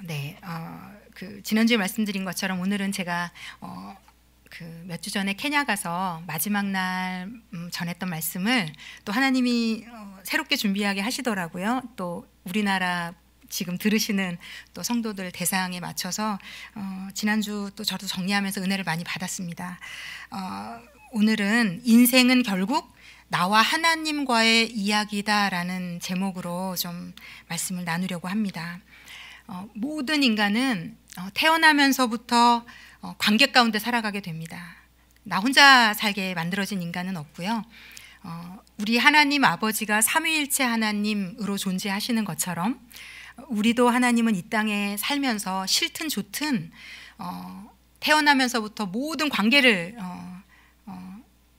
네, 지난주에 말씀드린 것처럼 오늘은 제가 몇 주 전에 케냐 가서 마지막 날 전했던 말씀을 또 하나님이 새롭게 준비하게 하시더라고요. 또 우리나라 지금 들으시는 또 성도들 대상에 맞춰서 지난주 또 저도 정리하면서 은혜를 많이 받았습니다. 오늘은 인생은 결국 나와 하나님과의 이야기다라는 제목으로 좀 말씀을 나누려고 합니다. 모든 인간은 태어나면서부터 관계 가운데 살아가게 됩니다. 나 혼자 살게 만들어진 인간은 없고요. 우리 하나님 아버지가 삼위일체 하나님으로 존재하시는 것처럼 우리도 하나님은 이 땅에 살면서 싫든 좋든 태어나면서부터 모든 관계를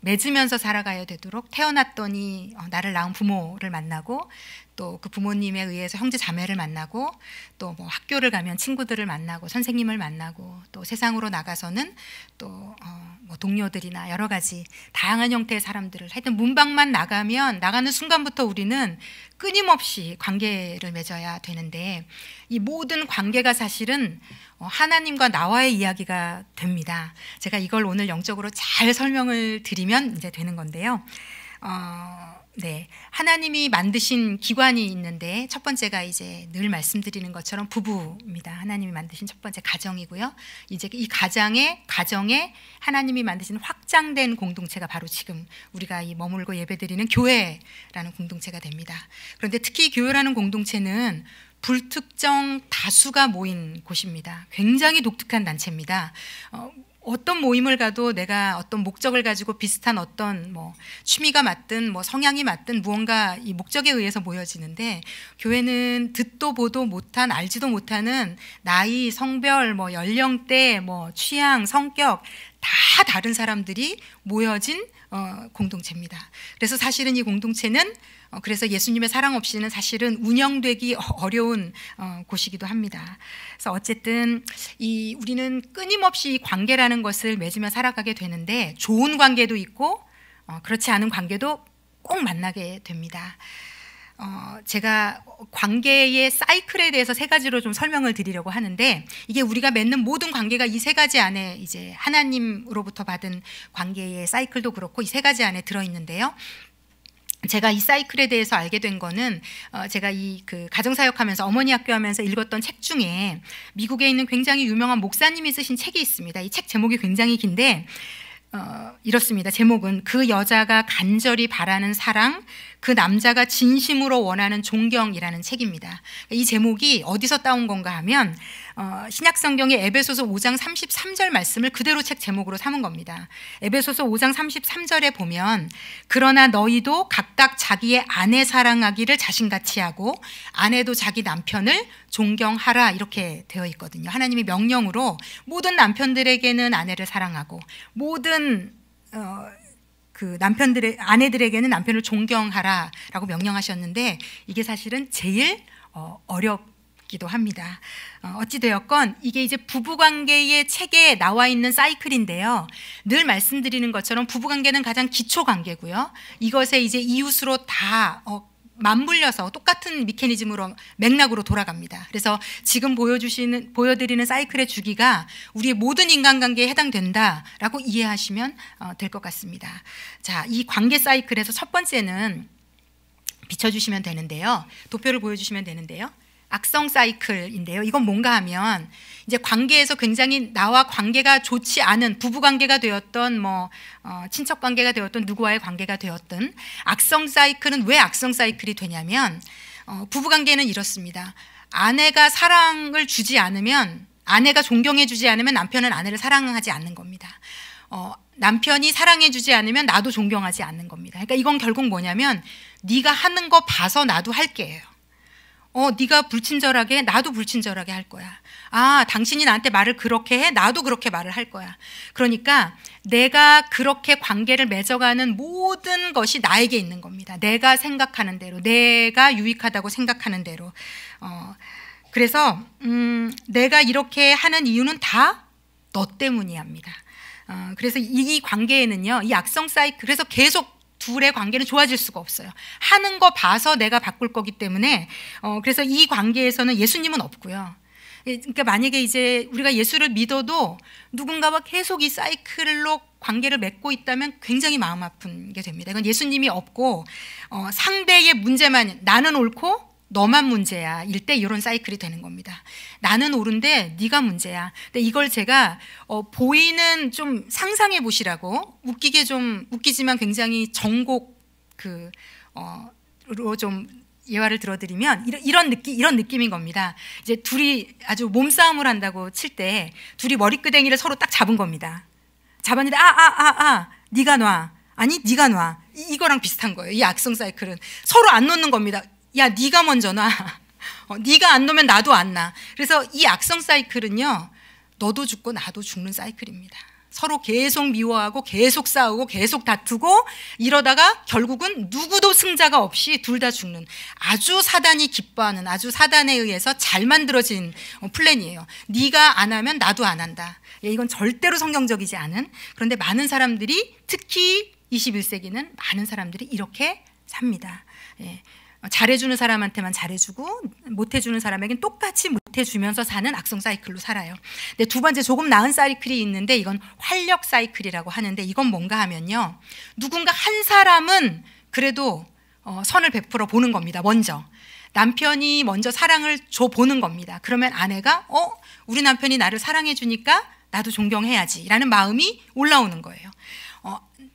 맺으면서 살아가야 되도록 태어났더니 나를 낳은 부모를 만나고 또 그 부모님에 의해서 형제 자매를 만나고 또 뭐 학교를 가면 친구들을 만나고 선생님을 만나고 또 세상으로 나가서는 또 뭐 동료들이나 여러 가지 다양한 형태의 사람들을 하여튼 문밖만 나가는 순간부터 우리는 끊임없이 관계를 맺어야 되는데 이 모든 관계가 사실은 하나님과 나와의 이야기가 됩니다. 제가 이걸 오늘 영적으로 잘 설명을 드리면 이제 되는 건데요. 네, 하나님이 만드신 기관이 있는데 첫 번째가 이제 늘 말씀드리는 것처럼 부부입니다. 하나님이 만드신 첫 번째 가정이고요. 이제 이 가정에 하나님이 만드신 확장된 공동체가 바로 지금 우리가 이 머물고 예배드리는 교회라는 공동체가 됩니다. 그런데 특히 교회라는 공동체는 불특정 다수가 모인 곳입니다. 굉장히 독특한 단체입니다. 어떤 모임을 가도 내가 어떤 목적을 가지고 비슷한 어떤 뭐 취미가 맞든 뭐 성향이 맞든 무언가 이 목적에 의해서 모여지는데 교회는 듣도 보도 못한 알지도 못하는 나이, 성별, 뭐 연령대, 뭐 취향, 성격 다 다른 사람들이 모여진 공동체입니다. 그래서 사실은 이 공동체는 그래서 예수님의 사랑 없이는 사실은 운영되기 어려운 곳이기도 합니다. 그래서 어쨌든 우리는 끊임없이 관계라는 것을 맺으며 살아가게 되는데 좋은 관계도 있고 그렇지 않은 관계도 꼭 만나게 됩니다. 제가 관계의 사이클에 대해서 세 가지로 좀 설명을 드리려고 하는데 이게 우리가 맺는 모든 관계가 이 세 가지 안에 이제 하나님으로부터 받은 관계의 사이클도 그렇고 이 세 가지 안에 들어있는데요. 제가 이 사이클에 대해서 알게 된 거는 제가 가정사역하면서 어머니 학교하면서 읽었던 책 중에 미국에 있는 굉장히 유명한 목사님이 쓰신 책이 있습니다. 이 책 제목이 굉장히 긴데 이렇습니다. 제목은 그 여자가 간절히 바라는 사랑, 그 남자가 진심으로 원하는 존경이라는 책입니다. 이 제목이 어디서 따온 건가 하면 신약성경의 에베소서 5장 33절 말씀을 그대로 책 제목으로 삼은 겁니다. 에베소서 5장 33절에 보면 그러나 너희도 각각 자기의 아내 사랑하기를 자신같이 하고 아내도 자기 남편을 존경하라 이렇게 되어 있거든요. 하나님이 명령으로 모든 남편들에게는 아내를 사랑하고 모든 아내들에게는 남편을 존경하라라고 명령하셨는데 이게 사실은 제일 어렵기도 합니다. 어찌되었건 이게 이제 부부관계의 책에 나와 있는 사이클인데요. 늘 말씀드리는 것처럼 부부관계는 가장 기초 관계고요. 이것에 이제 이웃으로 다 맞물려서 똑같은 메커니즘으로 맥락으로 돌아갑니다. 그래서 지금 보여드리는 사이클의 주기가 우리의 모든 인간관계에 해당된다라고 이해하시면 될 것 같습니다. 자, 이 관계 사이클에서 첫 번째는 비춰주시면 되는데요. 도표를 보여주시면 되는데요. 악성 사이클인데요. 이건 뭔가 하면 이제 관계에서 굉장히 나와 관계가 좋지 않은 부부 관계가 되었던 친척 관계가 되었던 누구와의 관계가 되었던 악성 사이클은 왜 악성 사이클이 되냐면 부부 관계는 이렇습니다. 아내가 사랑을 주지 않으면 아내가 존경해 주지 않으면 남편은 아내를 사랑하지 않는 겁니다. 남편이 사랑해 주지 않으면 나도 존경하지 않는 겁니다. 그러니까 이건 결국 뭐냐면 네가 하는 거 봐서 나도 할게요. 네가 불친절하게 해? 나도 불친절하게 할 거야. 당신이 나한테 말을 그렇게 해? 나도 그렇게 말을 할 거야. 그러니까 내가 그렇게 관계를 맺어가는 모든 것이 나에게 있는 겁니다. 내가 생각하는 대로, 내가 유익하다고 생각하는 대로. 그래서 내가 이렇게 하는 이유는 다 너 때문이야 합니다. 그래서 이 관계에는요, 이 악성 사이클, 그래서 계속 둘의 관계는 좋아질 수가 없어요. 하는 거 봐서 내가 바꿀 거기 때문에 그래서 이 관계에서는 예수님은 없고요. 그러니까 만약에 이제 우리가 예수를 믿어도 누군가와 계속 이 사이클로 관계를 맺고 있다면 굉장히 마음 아픈 게 됩니다. 이건 예수님이 없고 상대의 문제만, 나는 옳고 너만 문제야 일 때 이런 사이클이 되는 겁니다. 나는 옳은데 네가 문제야. 근데 이걸 제가 보이는 좀 상상해 보시라고, 웃기지만 굉장히 정곡 로 좀 예화를 들어드리면 이런 느낌인 겁니다. 이제 둘이 아주 몸싸움을 한다고 칠 때 둘이 머리끄댕이를 서로 딱 잡은 겁니다. 잡았는데 네가 놔, 아니 네가 놔, 이거랑 비슷한 거예요. 이 악성 사이클은 서로 안 놓는 겁니다. 야, 네가 먼저 놔. 네가 안 놓으면 나도 안 놔. 그래서 이 악성 사이클은요, 너도 죽고 나도 죽는 사이클입니다. 서로 계속 미워하고 계속 싸우고 계속 다투고 이러다가 결국은 누구도 승자가 없이 둘 다 죽는, 아주 사단이 기뻐하는, 아주 사단에 의해서 잘 만들어진 플랜이에요. 네가 안 하면 나도 안 한다. 이건 절대로 성경적이지 않은, 그런데 많은 사람들이, 특히 21세기는 많은 사람들이 이렇게 삽니다. 잘해주는 사람한테만 잘해주고 못해주는 사람에겐 똑같이 못해주면서 사는 악성 사이클로 살아요. 근데 두 번째 조금 나은 사이클이 있는데, 이건 활력 사이클이라고 하는데, 이건 뭔가 하면요, 누군가 한 사람은 그래도 선을 베풀어 보는 겁니다. 먼저 남편이 먼저 사랑을 줘 보는 겁니다. 그러면 아내가 우리 남편이 나를 사랑해 주니까 나도 존경해야지 라는 마음이 올라오는 거예요.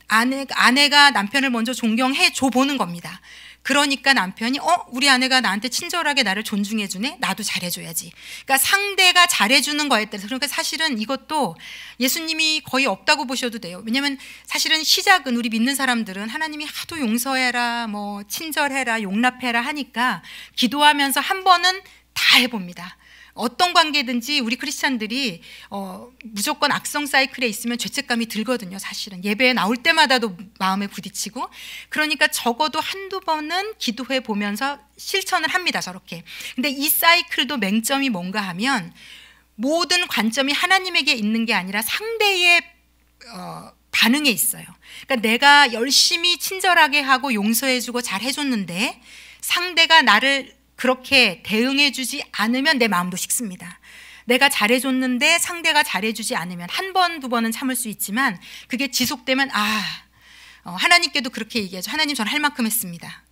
아내가 남편을 먼저 존경해 줘 보는 겁니다. 그러니까 남편이 우리 아내가 나한테 친절하게 나를 존중해 주네, 나도 잘해줘야지. 그러니까 상대가 잘해주는 거에 따라서, 그러니까 사실은 이것도 예수님이 거의 없다고 보셔도 돼요. 왜냐하면 사실은 시작은, 우리 믿는 사람들은 하나님이 하도 용서해라, 뭐 친절해라, 용납해라 하니까 기도하면서 한 번은 다 해봅니다. 어떤 관계든지 우리 크리스찬들이 무조건 악성 사이클에 있으면 죄책감이 들거든요. 사실은 예배에 나올 때마다도 마음에 부딪히고, 그러니까 적어도 한두 번은 기도해 보면서 실천을 합니다. 저렇게. 근데 이 사이클도 맹점이 뭔가 하면, 모든 관점이 하나님에게 있는 게 아니라 상대의 반응에 있어요. 그러니까 내가 열심히 친절하게 하고 용서해주고 잘 해줬는데 상대가 나를 그렇게 대응해주지 않으면 내 마음도 식습니다. 내가 잘해줬는데 상대가 잘해주지 않으면 한 번, 두 번은 참을 수 있지만, 그게 지속되면 하나님께도 그렇게 얘기하죠. 하나님, 저는 할 만큼 했습니다.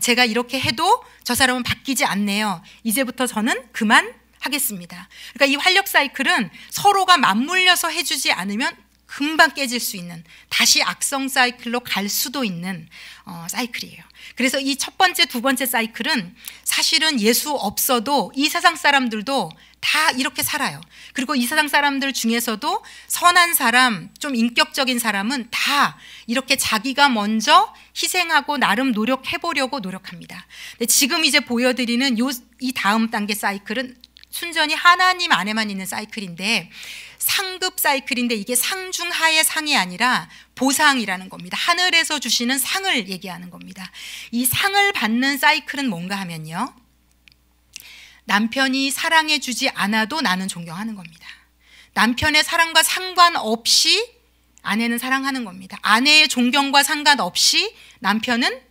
제가 이렇게 해도 저 사람은 바뀌지 않네요. 이제부터 저는 그만하겠습니다. 그러니까 이 활력 사이클은 서로가 맞물려서 해주지 않으면 금방 깨질 수 있는, 다시 악성 사이클로 갈 수도 있는 사이클이에요. 그래서 이 첫 번째, 두 번째 사이클은 사실은 예수 없어도 이 세상 사람들도 다 이렇게 살아요. 그리고 이 세상 사람들 중에서도 선한 사람, 좀 인격적인 사람은 다 이렇게 자기가 먼저 희생하고 나름 노력해보려고 노력합니다. 근데 지금 이제 보여드리는 이 다음 단계 사이클은 순전히 하나님 안에만 있는 사이클인데, 상급 사이클인데, 이게 상 중 하의 상이 아니라 보상이라는 겁니다. 하늘에서 주시는 상을 얘기하는 겁니다. 이 상을 받는 사이클은 뭔가 하면요, 남편이 사랑해 주지 않아도 나는 존경하는 겁니다. 남편의 사랑과 상관없이 아내는 사랑하는 겁니다. 아내의 존경과 상관없이 남편은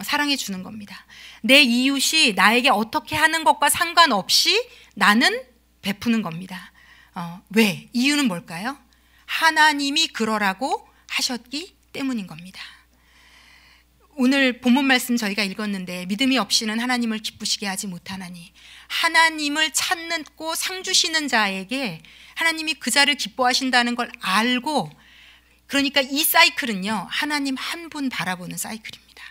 사랑해 주는 겁니다. 내 이웃이 나에게 어떻게 하는 것과 상관없이 나는 베푸는 겁니다. 왜? 이유는 뭘까요? 하나님이 그러라고 하셨기 때문인 겁니다. 오늘 본문 말씀 저희가 읽었는데, 믿음이 없이는 하나님을 기쁘시게 하지 못하나니, 하나님을 찾고 상 주시는 자에게 하나님이 그 자를 기뻐하신다는 걸 알고, 그러니까 이 사이클은요, 하나님 한 분 바라보는 사이클입니다.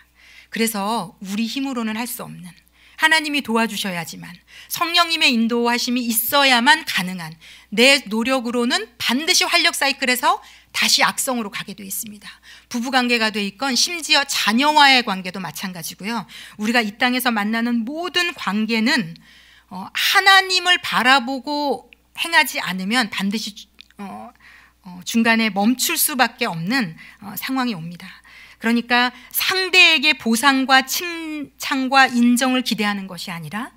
그래서 우리 힘으로는 할 수 없는, 하나님이 도와주셔야지만, 성령님의 인도하심이 있어야만 가능한, 내 노력으로는 반드시 활력 사이클에서 다시 악성으로 가게 되어 있습니다. 부부관계가 돼 있건 심지어 자녀와의 관계도 마찬가지고요. 우리가 이 땅에서 만나는 모든 관계는 하나님을 바라보고 행하지 않으면 반드시 중간에 멈출 수밖에 없는 상황이 옵니다. 그러니까 상대에게 보상과 칭찬과 인정을 기대하는 것이 아니라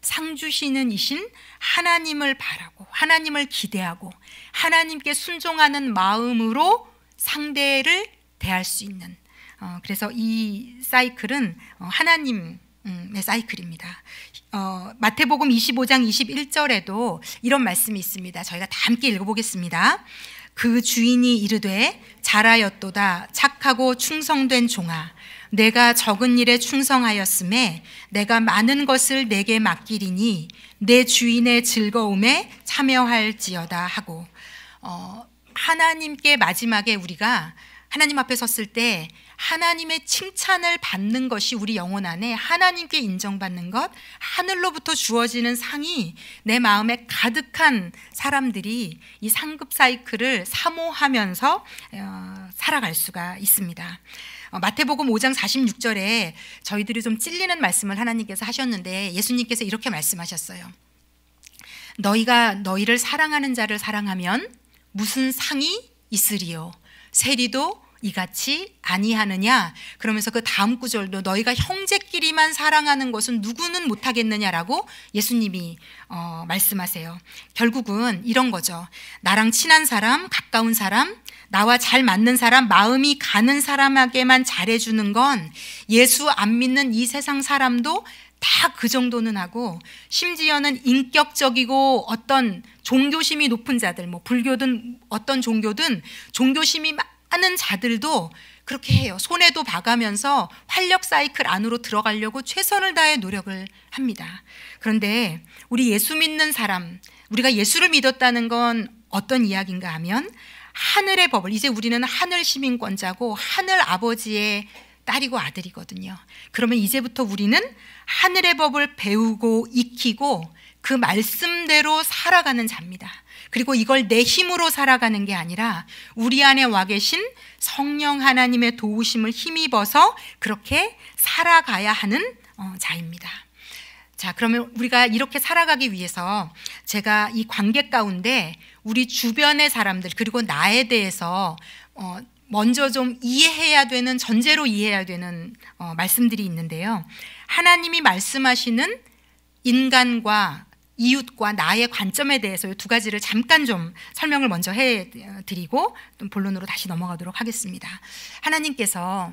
상 주시는 이신 하나님을 바라고 하나님을 기대하고 하나님께 순종하는 마음으로 상대를 대할 수 있는, 그래서 이 사이클은 하나님의 사이클입니다. 마태복음 25장 21절에도 이런 말씀이 있습니다. 저희가 다 함께 읽어보겠습니다. 그 주인이 이르되 잘하였도다 착하고 충성된 종아 내가 적은 일에 충성하였음에 내가 많은 것을 내게 맡기리니 내 주인의 즐거움에 참여할지어다 하고 하나님께 마지막에 우리가 하나님 앞에 섰을 때 하나님의 칭찬을 받는 것이 우리 영혼 안에 하나님께 인정받는 것, 하늘로부터 주어지는 상이 내 마음에 가득한 사람들이 이 상급 사이클을 사모하면서 살아갈 수가 있습니다. 마태복음 5장 46절에 저희들이 좀 찔리는 말씀을 하나님께서 하셨는데 예수님께서 이렇게 말씀하셨어요. 너희가 너희를 사랑하는 자를 사랑하면 무슨 상이 있으리요? 세리도 이같이 아니하느냐? 그러면서 그 다음 구절도 너희가 형제끼리만 사랑하는 것은 누구는 못하겠느냐라고 예수님이 말씀하세요. 결국은 이런 거죠. 나랑 친한 사람, 가까운 사람, 나와 잘 맞는 사람, 마음이 가는 사람에게만 잘해주는 건 예수 안 믿는 이 세상 사람도 다 그 정도는 하고 심지어는 인격적이고 어떤 종교심이 높은 자들, 뭐 불교든 어떤 종교든 종교심이 많은 자들도 그렇게 해요. 손에도 봐가면서 활력 사이클 안으로 들어가려고 최선을 다해 노력을 합니다. 그런데 우리 예수 믿는 사람, 우리가 예수를 믿었다는 건 어떤 이야기인가 하면 하늘의 법을, 이제 우리는 하늘 시민권자고 하늘 아버지의 딸이고 아들이거든요. 그러면 이제부터 우리는 하늘의 법을 배우고 익히고 그 말씀대로 살아가는 자입니다. 그리고 이걸 내 힘으로 살아가는 게 아니라 우리 안에 와 계신 성령 하나님의 도우심을 힘입어서 그렇게 살아가야 하는 자입니다. 자, 그러면 우리가 이렇게 살아가기 위해서 제가 이 관계 가운데 우리 주변의 사람들 그리고 나에 대해서 먼저 좀 이해해야 되는, 전제로 이해해야 되는 말씀들이 있는데요. 하나님이 말씀하시는 인간과 이웃과 나의 관점에 대해서 이 두 가지를 잠깐 좀 설명을 먼저 해드리고 좀 본론으로 다시 넘어가도록 하겠습니다. 하나님께서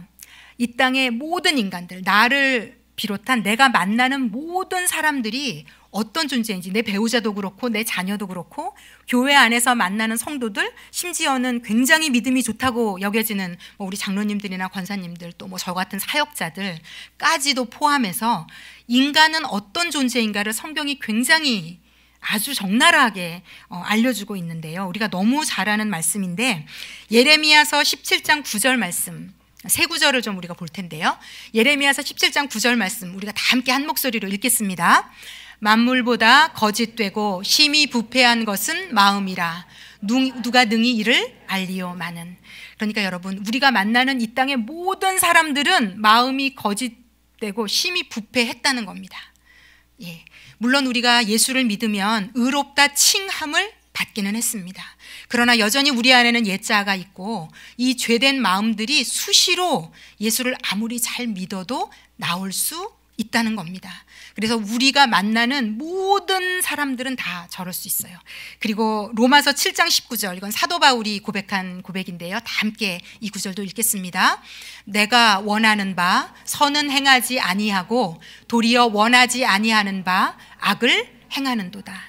이 땅의 모든 인간들, 나를 비롯한 내가 만나는 모든 사람들이 어떤 존재인지, 내 배우자도 그렇고 내 자녀도 그렇고 교회 안에서 만나는 성도들, 심지어는 굉장히 믿음이 좋다고 여겨지는 우리 장로님들이나 권사님들, 또 저 같은 사역자들까지도 포함해서 인간은 어떤 존재인가를 성경이 굉장히 아주 적나라하게 알려주고 있는데요. 우리가 너무 잘 아는 말씀인데 예레미야서 17장 9절 말씀, 세 구절을 좀 우리가 볼 텐데요. 예레미야서 17장 9절 말씀 우리가 다 함께 한 목소리로 읽겠습니다. 만물보다 거짓되고 심히 부패한 것은 마음이라 누가 능히 이를 알리오마는. 그러니까 여러분, 우리가 만나는 이 땅의 모든 사람들은 마음이 거짓되고 심히 부패했다는 겁니다. 예, 물론 우리가 예수를 믿으면 의롭다 칭함을 받기는 했습니다. 그러나 여전히 우리 안에는 옛자가 있고 이 죄된 마음들이 수시로 예수를 아무리 잘 믿어도 나올 수 있다는 겁니다. 그래서 우리가 만나는 모든 사람들은 다 저럴 수 있어요. 그리고 로마서 7장 19절, 이건 사도 바울이 고백한 고백인데요. 다 함께 이 구절도 읽겠습니다. 내가 원하는 바 선은 행하지 아니하고 도리어 원하지 아니하는 바 악을 행하는도다.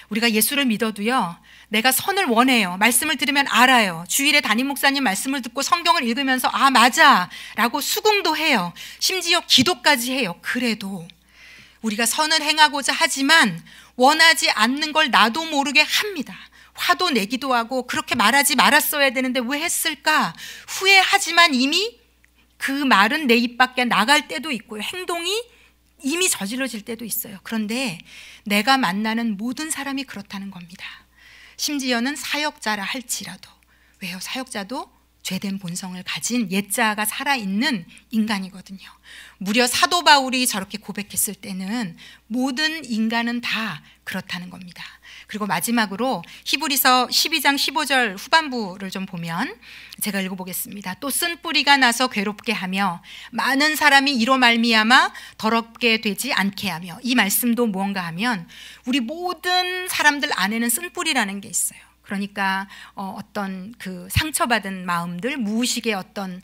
우리가 예수를 믿어도요, 내가 선을 원해요. 말씀을 들으면 알아요. 주일에 담임 목사님 말씀을 듣고 성경을 읽으면서 아 맞아 라고 수긍도 해요. 심지어 기도까지 해요. 그래도 우리가 선을 행하고자 하지만 원하지 않는 걸 나도 모르게 합니다. 화도 내기도 하고 그렇게 말하지 말았어야 되는데 왜 했을까? 후회하지만 이미 그 말은 내 입 밖에 나갈 때도 있고요. 행동이 이미 저질러질 때도 있어요. 그런데 내가 만나는 모든 사람이 그렇다는 겁니다. 심지어는 사역자라 할지라도. 왜요? 사역자도 죄된 본성을 가진 옛자가 살아있는 인간이거든요. 무려 사도 바울이 저렇게 고백했을 때는 모든 인간은 다 그렇다는 겁니다. 그리고 마지막으로 히브리서 12장 15절 후반부를 좀 보면 제가 읽어보겠습니다. 또 쓴뿌리가 나서 괴롭게 하며 많은 사람이 이로 말미암아 더럽게 되지 않게 하며, 이 말씀도 무언가 하면 우리 모든 사람들 안에는 쓴뿌리라는 게 있어요. 그러니까 어떤 그 상처받은 마음들, 무의식의 어떤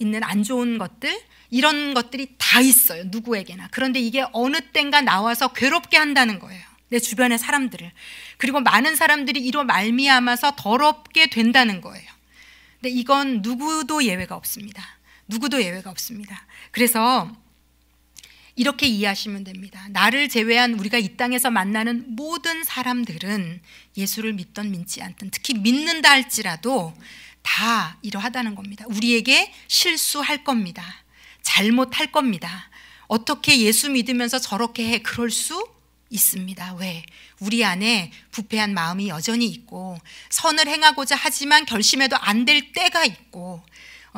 있는 안 좋은 것들, 이런 것들이 다 있어요. 누구에게나. 그런데 이게 어느 땐가 나와서 괴롭게 한다는 거예요. 내 주변의 사람들을. 그리고 많은 사람들이 이로 말미암아서 더럽게 된다는 거예요. 근데 이건 누구도 예외가 없습니다. 누구도 예외가 없습니다. 그래서 이렇게 이해하시면 됩니다. 나를 제외한 우리가 이 땅에서 만나는 모든 사람들은 예수를 믿던 믿지 않던, 특히 믿는다 할지라도 다 이러하다는 겁니다. 우리에게 실수할 겁니다. 잘못할 겁니다. 어떻게 예수 믿으면서 저렇게 해? 그럴 수 있습니다. 왜? 우리 안에 부패한 마음이 여전히 있고, 선을 행하고자 하지만 결심해도 안 될 때가 있고,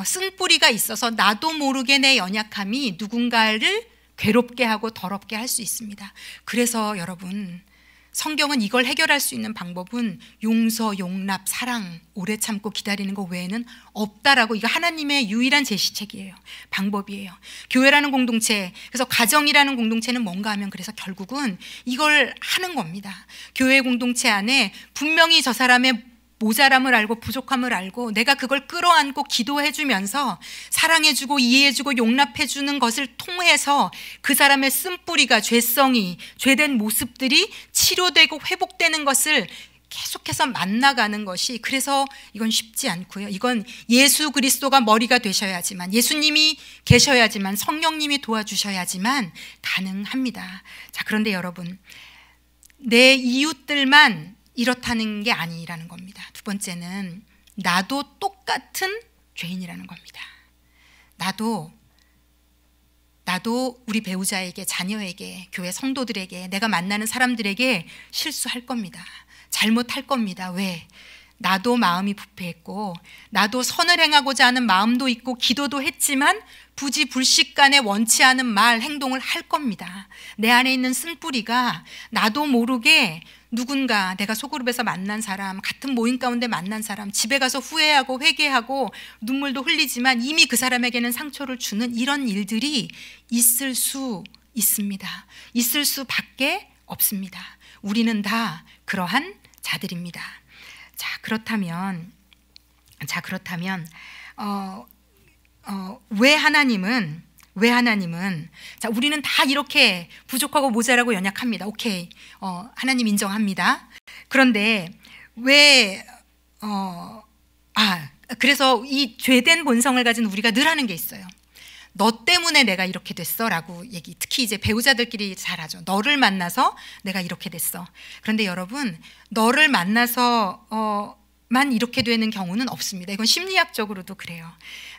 쓴뿌리가 있어서 나도 모르게 내 연약함이 누군가를 괴롭게 하고 더럽게 할 수 있습니다. 그래서 여러분, 성경은 이걸 해결할 수 있는 방법은 용서, 용납, 사랑, 오래 참고 기다리는 것 외에는 없다라고, 이거 하나님의 유일한 제시책이에요. 방법이에요. 교회라는 공동체, 그래서 가정이라는 공동체는 뭔가 하면 그래서 결국은 이걸 하는 겁니다. 교회 공동체 안에 분명히 저 사람의 모자람을 알고 부족함을 알고 내가 그걸 끌어안고 기도해주면서 사랑해주고 이해해주고 용납해주는 것을 통해서 그 사람의 쓴뿌리가, 죄성이, 죄된 모습들이 치료되고 회복되는 것을 계속해서 만나가는 것이, 그래서 이건 쉽지 않고요. 이건 예수 그리스도가 머리가 되셔야지만, 예수님이 계셔야지만, 성령님이 도와주셔야지만 가능합니다. 자, 그런데 여러분, 내 이웃들만 이렇다는 게 아니라는 겁니다. 두 번째는 나도 똑같은 죄인이라는 겁니다. 나도 우리 배우자에게, 자녀에게, 교회 성도들에게, 내가 만나는 사람들에게 실수할 겁니다. 잘못할 겁니다. 왜? 나도 마음이 부패했고, 나도 선을 행하고자 하는 마음도 있고 기도도 했지만 부지불식간에 원치 않은 말, 행동을 할 겁니다. 내 안에 있는 쓴뿌리가 나도 모르게 누군가, 내가 소그룹에서 만난 사람, 같은 모임 가운데 만난 사람, 집에 가서 후회하고 회개하고 눈물도 흘리지만 이미 그 사람에게는 상처를 주는 이런 일들이 있을 수 있습니다. 있을 수밖에 없습니다. 우리는 다 그러한 자들입니다. 자, 그렇다면 왜 하나님은 자, 우리는 다 이렇게 부족하고 모자라고 연약합니다. 오케이, 하나님 인정합니다. 그런데 왜 그래서 이 죄된 본성을 가진 우리가 늘 하는 게 있어요. 너 때문에 내가 이렇게 됐어 라고 얘기, 특히 이제 배우자들끼리 잘 하죠. 너를 만나서 내가 이렇게 됐어. 그런데 여러분, 너를 만나서 만 이렇게 되는 경우는 없습니다. 이건 심리학적으로도 그래요.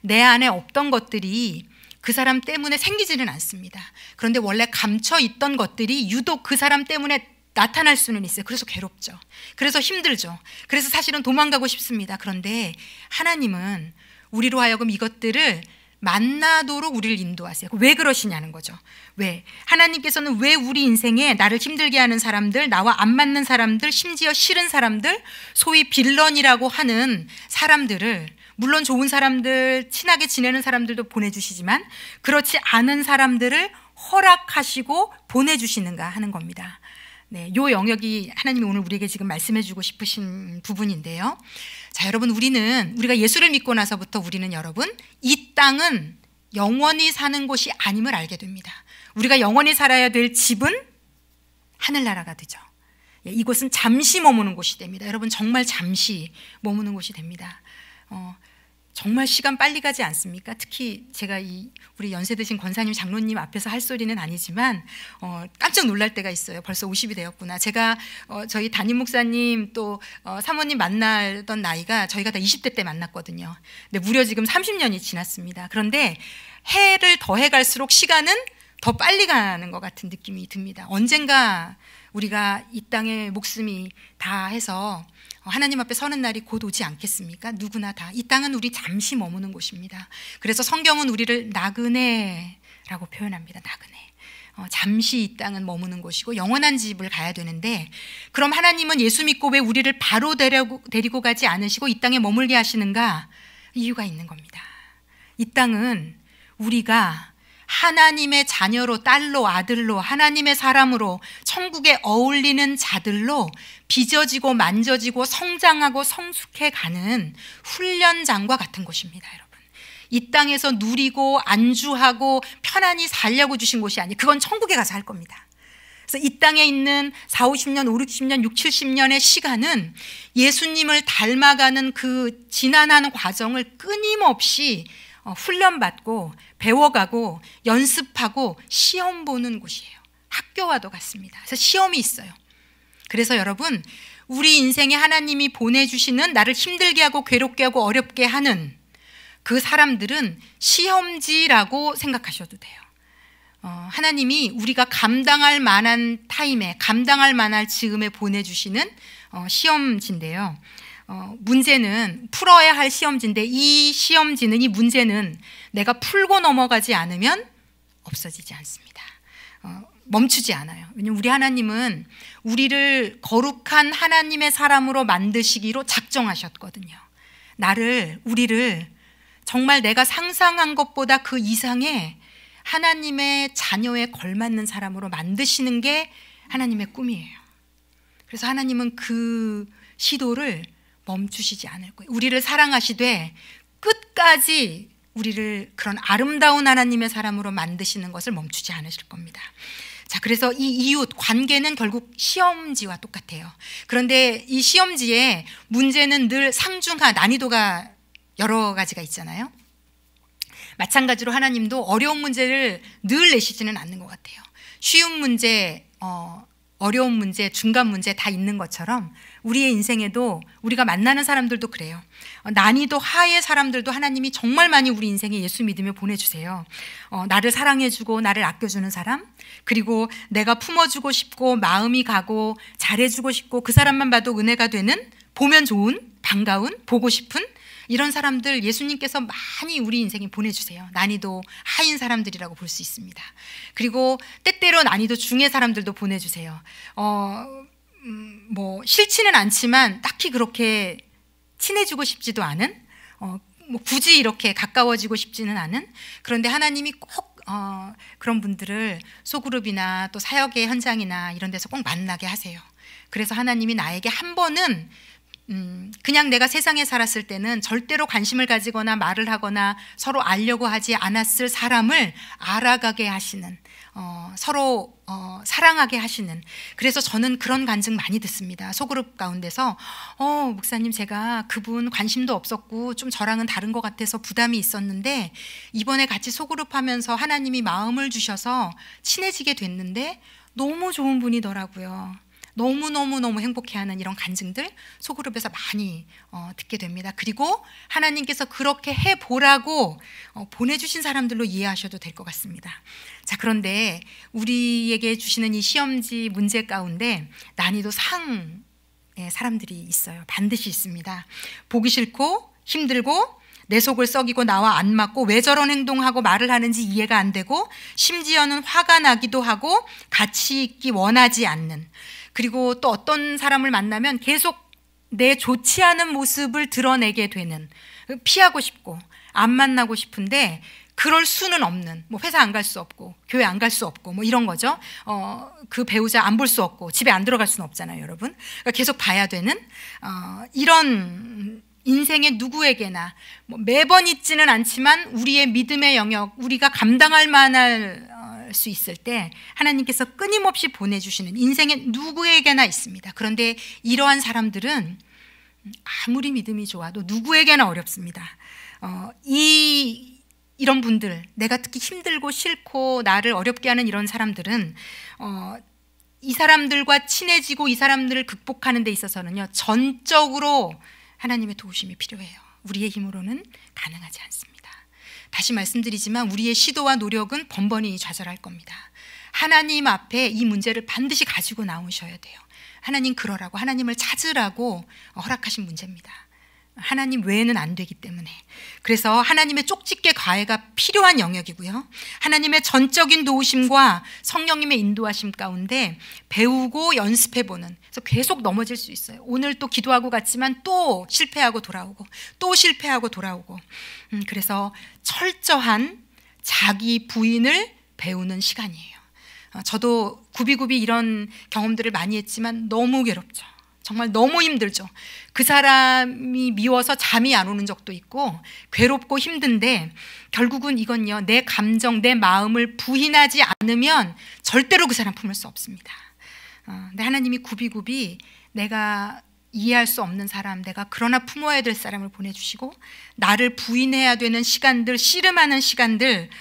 내 안에 없던 것들이 그 사람 때문에 생기지는 않습니다. 그런데 원래 감춰 있던 것들이 유독 그 사람 때문에 나타날 수는 있어요. 그래서 괴롭죠. 그래서 힘들죠. 그래서 사실은 도망가고 싶습니다. 그런데 하나님은 우리로 하여금 이것들을 만나도록 우리를 인도하세요. 왜 그러시냐는 거죠. 왜? 하나님께서는 왜 우리 인생에 나를 힘들게 하는 사람들, 나와 안 맞는 사람들, 심지어 싫은 사람들, 소위 빌런이라고 하는 사람들을, 물론 좋은 사람들, 친하게 지내는 사람들도 보내주시지만 그렇지 않은 사람들을 허락하시고 보내주시는가 하는 겁니다. 네, 요 영역이 하나님이 오늘 우리에게 지금 말씀해주고 싶으신 부분인데요. 자, 여러분, 우리가 예수를 믿고 나서부터 우리는, 여러분, 이 땅은 영원히 사는 곳이 아님을 알게 됩니다. 우리가 영원히 살아야 될 집은 하늘나라가 되죠. 이곳은 잠시 머무는 곳이 됩니다. 여러분, 정말 잠시 머무는 곳이 됩니다. 정말 시간 빨리 가지 않습니까? 특히 제가 우리 연세 드신 권사님, 장로님 앞에서 할 소리는 아니지만 깜짝 놀랄 때가 있어요. 벌써 50이 되었구나. 제가 저희 담임 목사님 또 사모님 만나던 나이가 저희가 다 20대 때 만났거든요. 근데 무려 지금 30년이 지났습니다. 그런데 해를 더해 갈수록 시간은 더 빨리 가는 것 같은 느낌이 듭니다. 언젠가 우리가 이 땅에 목숨이 다 해서 하나님 앞에 서는 날이 곧 오지 않겠습니까? 누구나 다. 이 땅은 우리 잠시 머무는 곳입니다. 그래서 성경은 우리를 나그네라고 표현합니다. 나그네. 잠시 이 땅은 머무는 곳이고 영원한 집을 가야 되는데, 그럼 하나님은 예수 믿고 왜 우리를 바로 데리고 가지 않으시고 이 땅에 머물게 하시는가? 이유가 있는 겁니다. 이 땅은 우리가 하나님의 자녀로, 딸로, 아들로, 하나님의 사람으로, 천국에 어울리는 자들로 빚어지고 만져지고 성장하고 성숙해가는 훈련장과 같은 곳입니다. 여러분, 이 땅에서 누리고 안주하고 편안히 살려고 주신 곳이 아니에요. 그건 천국에 가서 할 겁니다. 그래서 이 땅에 있는 4, 50년, 5, 60년, 6, 70년의 시간은 예수님을 닮아가는 그 지난한 과정을 끊임없이 훈련받고 배워가고 연습하고 시험 보는 곳이에요. 학교와도 같습니다. 그래서 시험이 있어요. 그래서 여러분, 우리 인생에 하나님이 보내주시는 나를 힘들게 하고 괴롭게 하고 어렵게 하는 그 사람들은 시험지라고 생각하셔도 돼요. 하나님이 우리가 감당할 만한 타임에, 감당할 만한 즈음에 보내주시는 시험지인데요. 문제는 풀어야 할 시험지인데, 이 시험지는, 이 문제는 내가 풀고 넘어가지 않으면 없어지지 않습니다. 멈추지 않아요. 왜냐하면 우리 하나님은 우리를 거룩한 하나님의 사람으로 만드시기로 작정하셨거든요. 우리를 정말 내가 상상한 것보다 그 이상의 하나님의 자녀에 걸맞는 사람으로 만드시는 게 하나님의 꿈이에요. 그래서 하나님은 그 시도를 멈추시지 않을 거예요. 우리를 사랑하시되 끝까지 우리를 그런 아름다운 하나님의 사람으로 만드시는 것을 멈추지 않으실 겁니다. 자, 그래서 이 이웃 관계는 결국 시험지와 똑같아요. 그런데 이 시험지의 문제는 늘 상중하, 난이도가 여러 가지가 있잖아요. 마찬가지로 하나님도 어려운 문제를 늘 내시지는 않는 것 같아요. 쉬운 문제, 어려운 문제, 중간 문제 다 있는 것처럼 우리의 인생에도 우리가 만나는 사람들도 그래요. 난이도 하의 사람들도 하나님이 정말 많이 우리 인생에 예수 믿으며 보내주세요. 나를 사랑해주고 나를 아껴주는 사람, 그리고 내가 품어주고 싶고 마음이 가고 잘해주고 싶고 그 사람만 봐도 은혜가 되는, 보면 좋은, 반가운, 보고 싶은 이런 사람들 예수님께서 많이 우리 인생에 보내주세요. 난이도 하인 사람들이라고 볼 수 있습니다. 그리고 때때로 난이도 중의 사람들도 보내주세요. 뭐 싫지는 않지만 딱히 그렇게 친해지고 싶지도 않은, 뭐 굳이 이렇게 가까워지고 싶지는 않은, 그런데 하나님이 꼭 그런 분들을 소그룹이나 또 사역의 현장이나 이런 데서 꼭 만나게 하세요. 그래서 하나님이 나에게 한 번은 그냥 내가 세상에 살았을 때는 절대로 관심을 가지거나 말을 하거나 서로 알려고 하지 않았을 사람을 알아가게 하시는, 서로 사랑하게 하시는, 그래서 저는 그런 간증 많이 듣습니다. 소그룹 가운데서 목사님, 제가 그분 관심도 없었고 좀 저랑은 다른 것 같아서 부담이 있었는데 이번에 같이 소그룹 하면서 하나님이 마음을 주셔서 친해지게 됐는데 너무 좋은 분이더라고요. 너무너무 행복해하는 이런 간증들 소그룹에서 많이 듣게 됩니다. 그리고 하나님께서 그렇게 해보라고 보내주신 사람들로 이해하셔도 될 것 같습니다. 자, 그런데 우리에게 주시는 이 시험지 문제 가운데 난이도 상의 사람들이 있어요. 반드시 있습니다. 보기 싫고 힘들고 내 속을 썩이고 나와 안 맞고 왜 저런 행동하고 말을 하는지 이해가 안 되고 심지어는 화가 나기도 하고 같이 있기 원하지 않는, 그리고 또 어떤 사람을 만나면 계속 내 좋지 않은 모습을 드러내게 되는, 피하고 싶고 안 만나고 싶은데 그럴 수는 없는, 뭐 회사 안 갈 수 없고 교회 안 갈 수 없고 뭐 이런 거죠. 그 배우자 안 볼 수 없고 집에 안 들어갈 수는 없잖아요, 여러분. 그러니까 계속 봐야 되는 이런 인생의 누구에게나 뭐 매번 있지는 않지만 우리의 믿음의 영역, 우리가 감당할 만할 수 있을 때 하나님께서 끊임없이 보내주시는 인생의 누구에게나 있습니다. 그런데 이러한 사람들은 아무리 믿음이 좋아도 누구에게나 어렵습니다. 이런 분들, 내가 특히 힘들고 싫고 나를 어렵게 하는 이런 사람들은 이 사람들과 친해지고 이 사람들을 극복하는 데 있어서는요, 전적으로 하나님의 도우심이 필요해요. 우리의 힘으로는 가능하지 않습니다. 다시 말씀드리지만 우리의 시도와 노력은 번번이 좌절할 겁니다. 하나님 앞에 이 문제를 반드시 가지고 나오셔야 돼요. 하나님 그러라고, 하나님을 찾으라고 허락하신 문제입니다. 하나님 외에는 안 되기 때문에. 그래서 하나님의 쪽집게 과외가 필요한 영역이고요. 하나님의 전적인 도우심과 성령님의 인도하심 가운데 배우고 연습해보는, 그래서 계속 넘어질 수 있어요. 오늘 또 기도하고 갔지만 또 실패하고 돌아오고 또 실패하고 돌아오고, 그래서 철저한 자기 부인을 배우는 시간이에요. 저도 굽이굽이 이런 경험들을 많이 했지만 너무 괴롭죠. 정말 너무 힘들죠. 그 사람이 미워서 잠이 안 오는 적도 있고 괴롭고 힘든데 결국은 이건요, 내 감정, 내 마음을 부인하지 않으면 절대로 그 사람 품을 수 없습니다. 근데 하나님이 굽이굽이 내가 이해할 수 없는 사람, 내가 그러나 품어야 될 사람을 보내주시고 나를 부인해야 되는 시간들, 씨름하는 시간들,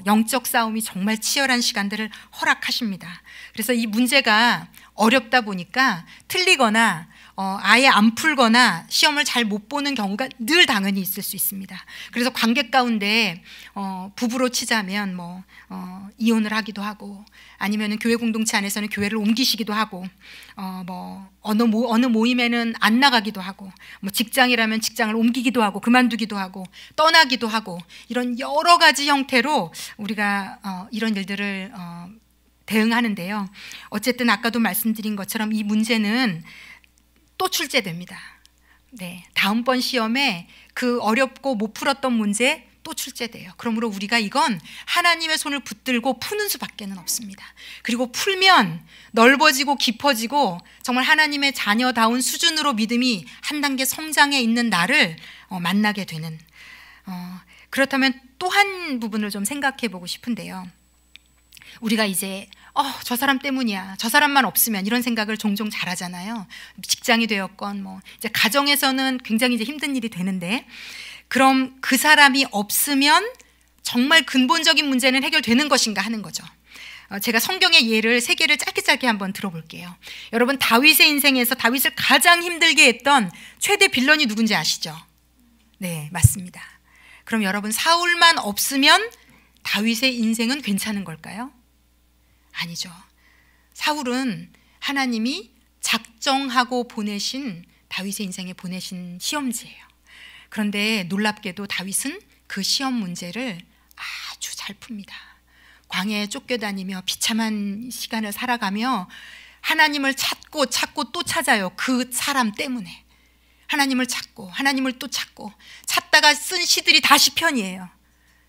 영적 싸움이 정말 치열한 시간들을 허락하십니다. 그래서 이 문제가 어렵다 보니까 틀리거나 아예 안 풀거나 시험을 잘 못 보는 경우가 늘 당연히 있을 수 있습니다. 그래서 관계 가운데 부부로 치자면 이혼을 하기도 하고 아니면 교회 공동체 안에서는 교회를 옮기시기도 하고 어느 모임에는 안 나가기도 하고 직장이라면 직장을 옮기기도 하고 그만두기도 하고 떠나기도 하고 이런 여러 가지 형태로 우리가 이런 일들을 대응하는데요. 어쨌든 아까도 말씀드린 것처럼 이 문제는 또 출제됩니다. 네, 다음번 시험에 그 어렵고 못 풀었던 문제 또 출제돼요. 그러므로 우리가 이건 하나님의 손을 붙들고 푸는 수밖에는 없습니다. 그리고 풀면 넓어지고 깊어지고 정말 하나님의 자녀다운 수준으로 믿음이 한 단계 성장해 있는 나를 만나게 되는, 그렇다면 또 한 부분을 좀 생각해 보고 싶은데요. 우리가 이제 저 사람 때문이야, 저 사람만 없으면, 이런 생각을 종종 잘 하잖아요. 직장이 되었건 이제 가정에서는 굉장히 이제 힘든 일이 되는데, 그럼 그 사람이 없으면 정말 근본적인 문제는 해결되는 것인가 하는 거죠. 제가 성경의 예를 3개를 짧게 한번 들어볼게요. 여러분, 다윗의 인생에서 다윗을 가장 힘들게 했던 최대 빌런이 누군지 아시죠? 네, 맞습니다. 그럼 여러분, 사울만 없으면 다윗의 인생은 괜찮은 걸까요? 아니죠. 사울은 하나님이 작정하고 보내신, 다윗의 인생에 보내신 시험지예요. 그런데 놀랍게도 다윗은 그 시험 문제를 아주 잘 풉니다. 광야에 쫓겨다니며 비참한 시간을 살아가며 하나님을 찾고 또 찾아요. 그 사람 때문에 하나님을 찾고 하나님을 또 찾고, 찾다가 쓴 시들이 다 시편이에요.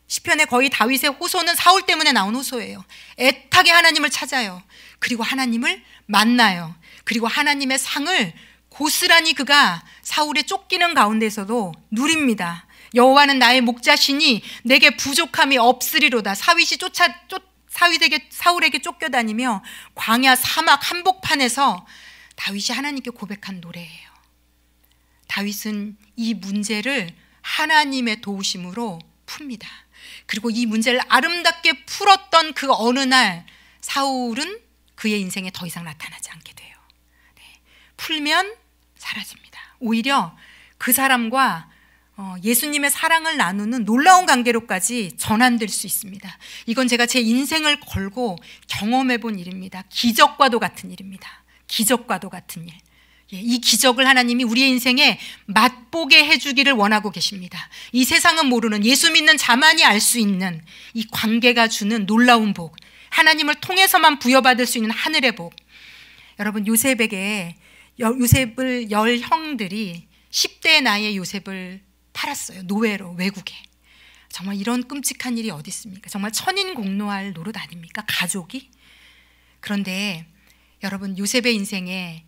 시편의 거의 다윗의 호소는 사울 때문에 나온 호소예요. 애타게 하나님을 찾아요. 그리고 하나님을 만나요. 그리고 하나님의 상을 고스란히 그가 사울의 쫓기는 가운데서도 누립니다. 여호와는 나의 목자시니 내게 부족함이 없으리로다. 사울에게 쫓겨다니며 광야 사막 한복판에서 다윗이 하나님께 고백한 노래예요. 다윗은 이 문제를 하나님의 도우심으로 풉니다. 그리고 이 문제를 아름답게 풀었던 그 어느 날 사울은 그의 인생에 더 이상 나타나지 않게 돼요. 네. 풀면 사라집니다. 오히려 그 사람과 예수님의 사랑을 나누는 놀라운 관계로까지 전환될 수 있습니다. 이건 제가 제 인생을 걸고 경험해 본 일입니다. 기적과도 같은 일입니다. 기적과도 같은 일. 이 기적을 하나님이 우리의 인생에 맛보게 해주기를 원하고 계십니다. 이 세상은 모르는, 예수 믿는 자만이 알 수 있는 이 관계가 주는 놀라운 복, 하나님을 통해서만 부여받을 수 있는 하늘의 복. 여러분, 요셉을 10형들이 10대의 나이에 요셉을 팔았어요. 노예로, 외국에. 정말 이런 끔찍한 일이 어디 있습니까? 정말 천인공노할 노릇 아닙니까? 가족이. 그런데 여러분, 요셉의 인생에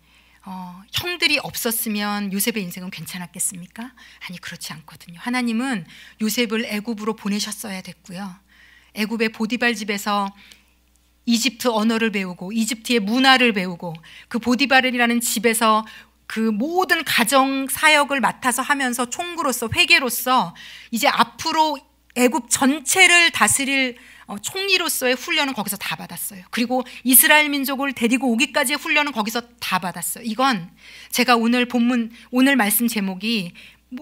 형들이 없었으면 요셉의 인생은 괜찮았겠습니까? 아니, 그렇지 않거든요. 하나님은 요셉을 애굽으로 보내셨어야 됐고요. 애굽의 보디발 집에서 이집트 언어를 배우고 이집트의 문화를 배우고 그 보디발이라는 집에서 그 모든 가정 사역을 맡아서 하면서 총구로서, 회계로서 이제 앞으로 애굽 전체를 다스릴 총리로서의 훈련은 거기서 다 받았어요. 그리고 이스라엘 민족을 데리고 오기까지의 훈련은 거기서 다 받았어요. 이건 제가 오늘 말씀 제목이